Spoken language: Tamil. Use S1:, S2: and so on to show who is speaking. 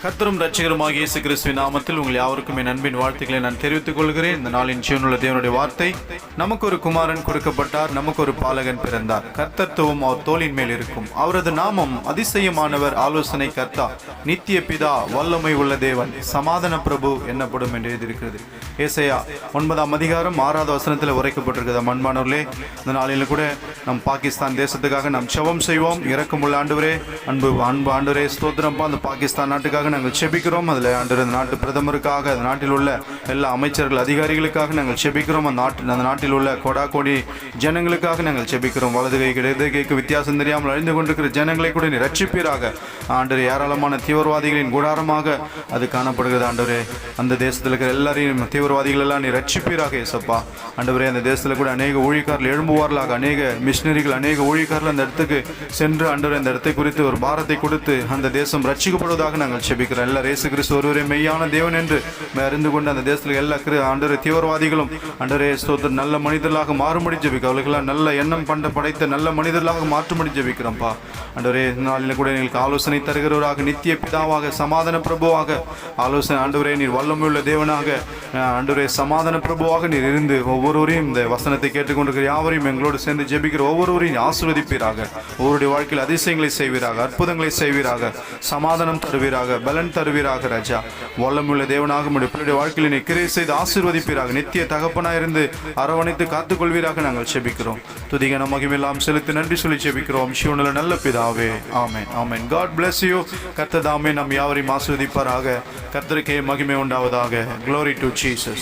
S1: கர்த்தரும் இரட்சகருமாக இயேசு கிறிஸ்துவின் நாமத்தில் உங்கள் யாவருக்கும் என் அன்பின் வாழ்த்துக்களை நான் தெரிவித்துக் கொள்கிறேன். இந்த நாளின் ஜீவனுள்ள தேவனுடைய வார்த்தை, நமக்கு ஒரு குமாரன் கொடுக்கப்பட்டார், நமக்கு ஒரு பாலகன் பிறந்தார், கர்த்தத்துவம் அவர் தோளின் மேல் இருக்கும், அவரது நாமம் அதிசயமானவர், ஆலோசனை கர்த்தா, நித்திய பிதா, வல்லமை உள்ள தேவன், சமாதான பிரபு என்னப்படும் என்று எழுதியிருக்கிறது. ஏசாயா 9:6 உரைக்கப்பட்டிருக்கிறது. அன்பானவர்களே, இந்த நாளில் கூட நம் பாகிஸ்தான் தேசத்துக்காக நாம் செபம் செய்வோம். இரக்கமுள்ள ஆண்டவரே, அன்பு ஆண்டவரே, ஸ்தோத்திரம்பா. அந்த பாகிஸ்தான் நாட்டுக்காக நாங்கள் செபிக்கிறோம். அதில் ஆண்டவர் அந்த நாட்டு பிரதமருக்காக, அந்த நாட்டில் உள்ள எல்லா அமைச்சர்கள் அதிகாரிகளுக்காக நாங்கள் செபிக்கிறோம். அந்த நாட்டில் உள்ள கோடி ஜனங்களுக்காக நாங்கள் செபிக்கிறோம். வலது கைக்கு இடது கைக்கு வித்தியாசம் தெரியாமல் அழிந்து கொண்டிருக்கிற ஜனங்களை கூட நீ ரட்சிப்பீராக. ஆண்டவர் ஏராளமான தீவிரவாதிகளின் கூடாரமாக அது காணப்படுகிறது. ஆண்டவரே, அந்த தேசத்தில் இருக்கிற எல்லாரையும் தீவிரவாதிகள் எல்லாம் நீ ரட்சிப்பீராக ஏசப்பா. ஆண்டவரே, அந்த தேசத்தில் கூட அநேக ஊழியக்காரர்கள் எழும்புவார்களாக, அநேக மிஷினரிகள், அநேக ஊழியக்காரர்கள் அந்த இடத்துக்கு சென்று ஆண்டவர் அந்த இடத்தை குறித்து ஒரு பாரத்தை கொடுத்து அந்த தேசம் ரட்சிக்கப்படுவதாக நாங்கள் செபிக்கிறோம். எல்லா இயேசு கிறிஸ்து ஒருவரே மெய்யான தேவன் என்று அறிந்து கொண்டு அந்த தேசத்தில் எல்லா ஆண்டவரே தீவிரவாதிகளும் ஆண்டவரே ஸ்தோத்திரம் நல்ல மனிதர்களாக மாறும்படி ஜெபிக்கிறோம். அவர்களெல்லாம் நல்ல எண்ணம் படைத்த நல்ல மனிதர்களாக மாற்றும்படி ஜெபிக்கிறோம்ப்பா. ஆண்டவரே, நாளில் கூட எங்களுக்கு ஆலோசனை தருகிறவராக, நித்திய பிதாவாக, சமாதான பிரபுவாக, ஆலோசனை ஆண்டவரே நீர் வல்லமையுள்ள தேவனாக, ஆண்டவரே சமாதான பிரபுவாக நீர் இருந்து ஒவ்வொருவரையும் இந்த வசனத்தை கேட்டுக்கொண்டிருக்கிற யாவரையும் எங்களோடு சேர்ந்து ஜெபிக்கிற ஒவ்வொருவரையும் ஆசீர்வதிப்பீராக. ஒவ்வொருடைய வாழ்க்கையில் அதிசயங்களை செய்வீராக, அற்புதங்களை செய்வீராக, சமாதானம் தருவீராக, பலன் தருவீராக. ராஜா, வல்லமுள்ள தேவனாக பிள்ளைய வாழ்க்கையில் நீ கிரியை செய்து ஆசீர்வதிப்பீராக. நித்திய தகப்பனாக இருந்து அரவணைத்து காத்துக்கொள்வீராக நாங்கள் செபிக்கிறோம். துதிகன மகிமையெல்லாம் செலுத்தி நன்றி சொல்லி செபிக்கிறோம். சிவனுள்ள நல்ல பிதாவே, ஆமென், ஆமென். God bless you. கர்த்தர் தாமே நம் யாவரையும் ஆசீர்வதிப்பாராக. கர்த்தருக்கே மகிமை உண்டாவதாக. Glory to Jesus.